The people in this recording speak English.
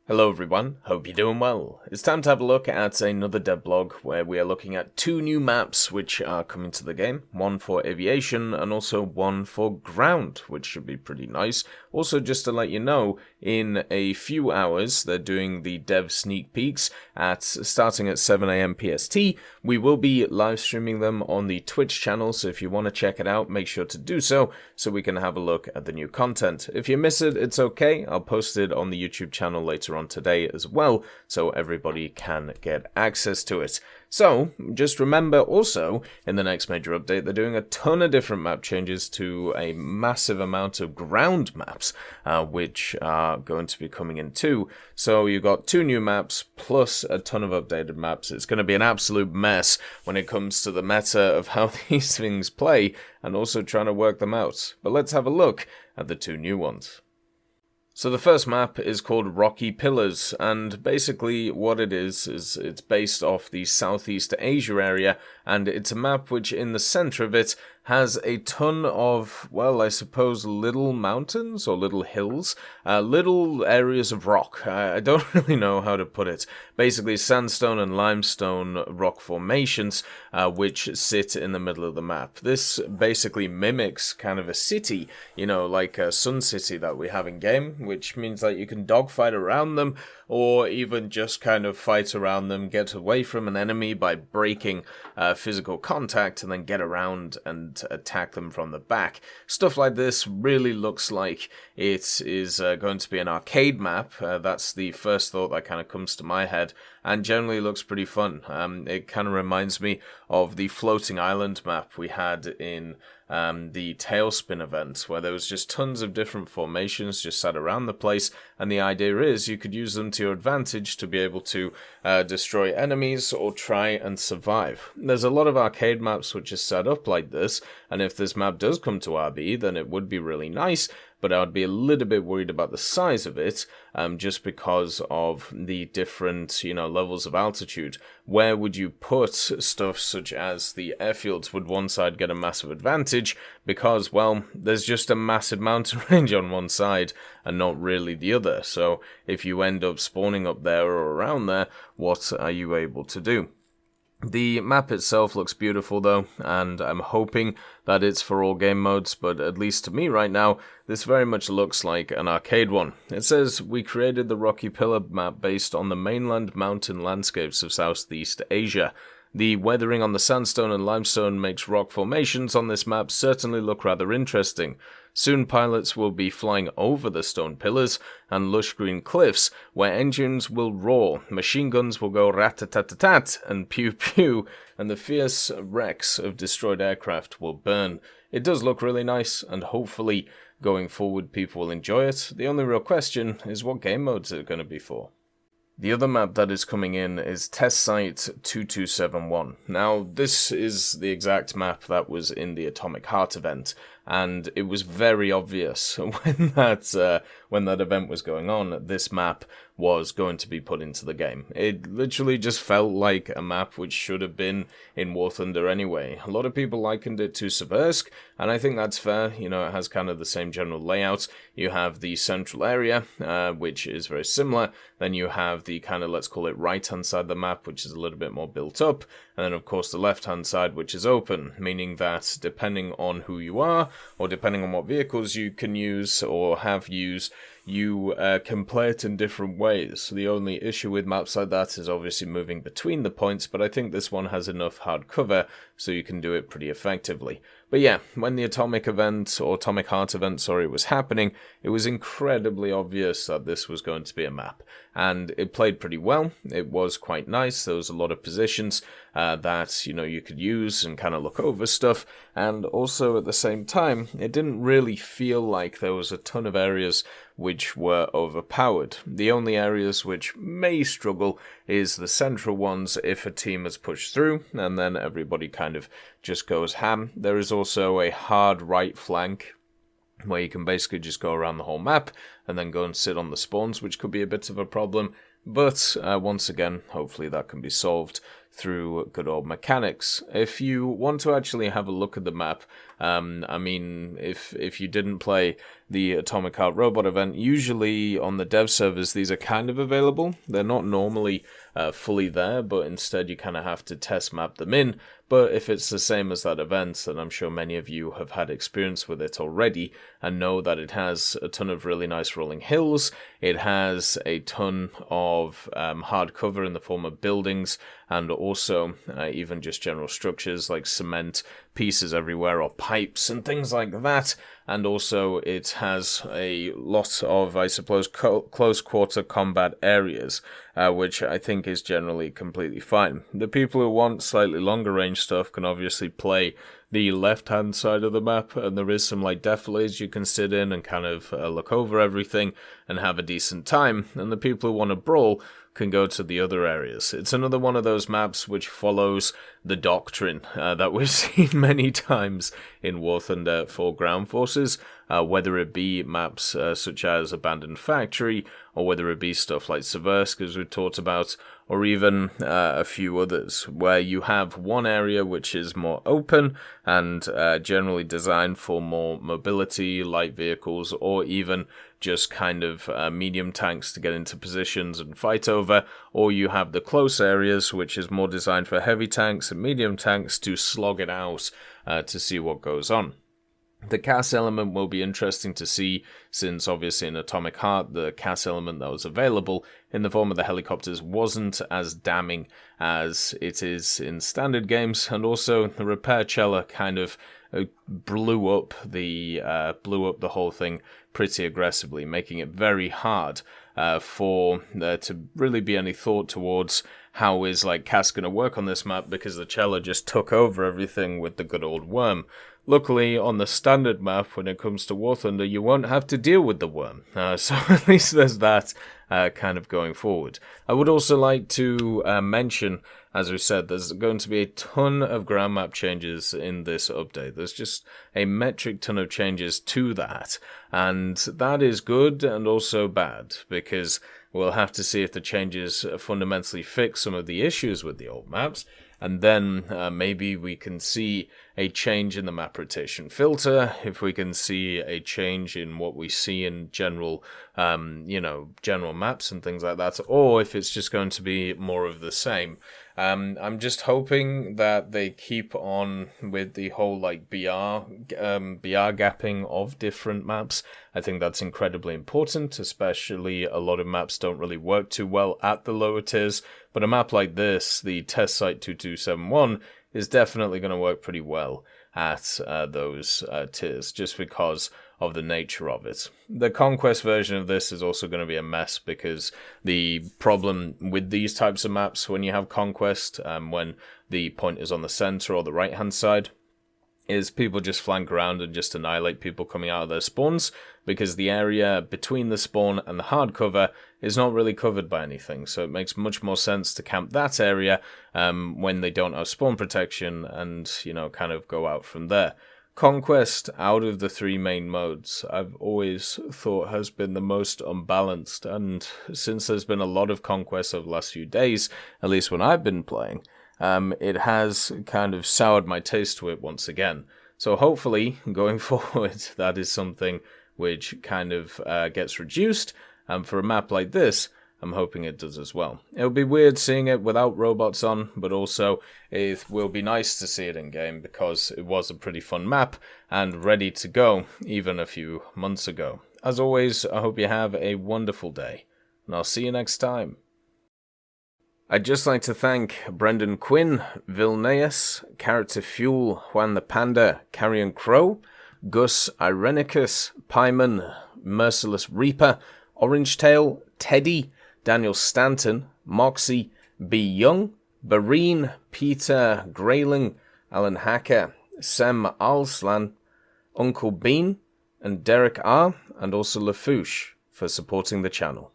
Hello everyone, hope you're doing well. It's time to have a look at another devblog where we are looking at two new maps which are coming to the game. One for aviation and also one for ground, which should be pretty nice. Also, just to let you know, in a few hours they're doing the dev sneak peeks starting at 7 AM PST. We will be live streaming them on the Twitch channel, so if you want to check it out, make sure to do so we can have a look at the new content. If you miss it, it's okay. I'll post it on the YouTube channel later on today as well, so everybody can get access to it. So, just remember also, in the next major update, they're doing a ton of different map changes to a massive amount of ground maps, which are going to be coming in too. So you've got two new maps, plus a ton of updated maps. It's going to be an absolute mess when it comes to the meta of how these things play, and also trying to work them out. But let's have a look at the two new ones. So the first map is called Rocky Pillars, and basically what it is it's based off the Southeast Asia area, and it's a map which in the center of it has a ton of, well, I suppose little mountains or little hills, little areas of rock. I don't really know how to put it. Basically sandstone and limestone rock formations which sit in the middle of the map. This basically mimics kind of a city, you know, like a Sun City that we have in game, which means that you can dogfight around them, or even just kind of fight around them, get away from an enemy by breaking physical contact, and then get around and attack them from the back. Stuff like this really looks like it is going to be an arcade map. That's the first thought that kind of comes to my head, and generally looks pretty fun. It kind of reminds me of the floating island map we had in the Tailspin event, where there was just tons of different formations just sat around the place, and the idea is you could use them to your advantage to be able to destroy enemies or try and survive. There's a lot of arcade maps which are set up like this, and if this map does come to RB, then it would be really nice, but I would be a little bit worried about the size of it, just because of the different, levels of altitude. Where would you put stuff such as the airfields? Would one side get a massive advantage because, well, there's just a massive mountain range on one side and not really the other. So if you end up spawning up there or around there, what are you able to do? The map itself looks beautiful though, and I'm hoping that it's for all game modes, but at least to me right now, this very much looks like an arcade one. It says, we created the Rocky Pillar map based on the mainland mountain landscapes of Southeast Asia. The weathering on the sandstone and limestone makes rock formations on this map certainly look rather interesting. Soon pilots will be flying over the stone pillars and lush green cliffs where engines will roar, machine guns will go rat-a-tat-tat and pew-pew, and the fierce wrecks of destroyed aircraft will burn. It does look really nice, and hopefully going forward people will enjoy it. The only real question is what game modes are going to be for. The other map that is coming in is Test Site 2271. Now, this is the exact map that was in the Atomic Heart event, and it was very obvious when that event was going on, this map was going to be put into the game. It literally just felt like a map which should have been in War Thunder anyway. A lot of people likened it to Seversk, and I think that's fair. It has kind of the same general layout. You have the central area, which is very similar. Then you have the kind of, let's call it right-hand side of the map, which is a little bit more built up. And then, of course, the left-hand side, which is open, meaning that depending on who you are, or depending on what vehicles you can use or have used, you can play it in different ways. The only issue with maps like that is obviously moving between the points, but I think this one has enough hard cover so you can do it pretty effectively. But yeah, when the Atomic Heart event, was happening, it was incredibly obvious that this was going to be a map. And it played pretty well. It was quite nice. There was a lot of positions that, you could use and kind of look over stuff. And also at the same time, it didn't really feel like there was a ton of areas which were overpowered. The only areas which may struggle is the central ones if a team has pushed through, and then everybody kind of just goes ham. There is also a hard right flank where you can basically just go around the whole map and then go and sit on the spawns, which could be a bit of a problem. But once again, hopefully that can be solved through good old mechanics. If you want to actually have a look at the map, I mean, if you didn't play the Atomic Heart Robot event, usually on the dev servers these are kind of available. They're not normally fully there, but instead you kind of have to test map them in. But if it's the same as that event, then I'm sure many of you have had experience with it already and know that it has a ton of really nice rolling hills. It has a ton of hard cover in the form of buildings, and also even just general structures like cement pieces everywhere or pipes and things like that. And also it has a lot of, I suppose, close quarter combat areas, which I think is generally completely fine. The people who want slightly longer range stuff can obviously play the left-hand side of the map, and there is some like defiles you can sit in and kind of look over everything and have a decent time. And the people who want to brawl can go to the other areas. It's another one of those maps which follows the doctrine that we've seen many times in War Thunder for ground forces, whether it be maps such as Abandoned Factory, or whether it be stuff like Seversk, as we've talked about, or even a few others, where you have one area which is more open and generally designed for more mobility, light vehicles, or even just kind of medium tanks to get into positions and fight over, or you have the close areas which is more designed for heavy tanks and medium tanks to slog it out to see what goes on. The CAS element will be interesting to see, since obviously in Atomic Heart the CAS element that was available in the form of the helicopters wasn't as damning as it is in standard games, and also the repair cella kind of blew up the whole thing pretty aggressively, making it very hard for there to really be any thought towards how is like CAS going to work on this map, because the cella just took over everything with the good old worm. Luckily, on the standard map, when it comes to War Thunder, you won't have to deal with the worm. So at least there's that kind of going forward. I would also like to mention, as we said, there's going to be a ton of ground map changes in this update. There's just a metric ton of changes to that. And that is good and also bad, because we'll have to see if the changes fundamentally fix some of the issues with the old maps. And then maybe we can see a change in the map rotation filter, if we can see a change in what we see in general, general maps and things like that, or if it's just going to be more of the same. I'm just hoping that they keep on with the whole like BR gapping of different maps. I think that's incredibly important, especially a lot of maps don't really work too well at the lower tiers, but a map like this, the Test Site 2271, is definitely going to work pretty well at those tiers, just because of the nature of it. The Conquest version of this is also going to be a mess, because the problem with these types of maps when you have Conquest, when the point is on the center or the right hand side, is people just flank around and just annihilate people coming out of their spawns, because the area between the spawn and the hard cover is not really covered by anything. So it makes much more sense to camp that area when they don't have spawn protection and, kind of go out from there. Conquest, out of the three main modes, I've always thought has been the most unbalanced, and since there's been a lot of Conquest over the last few days, at least when I've been playing, it has kind of soured my taste to it once again. So hopefully, going forward, that is something which kind of gets reduced, and for a map like this, I'm hoping it does as well. It'll be weird seeing it without robots on, but also it will be nice to see it in game, because it was a pretty fun map and ready to go even a few months ago. As always, I hope you have a wonderful day, and I'll see you next time. I'd just like to thank Brendan Quinn, Vilneus, Character Fuel, Juan the Panda, Carrion Crow, Gus Irenicus, Pyman, Merciless Reaper, Orange Tail, Teddy, Daniel Stanton, Moxie, B. Young, Bareen, Peter Grayling, Alan Hacker, Sem Alslan, Uncle Bean, and Derek R., and also Lafouche for supporting the channel.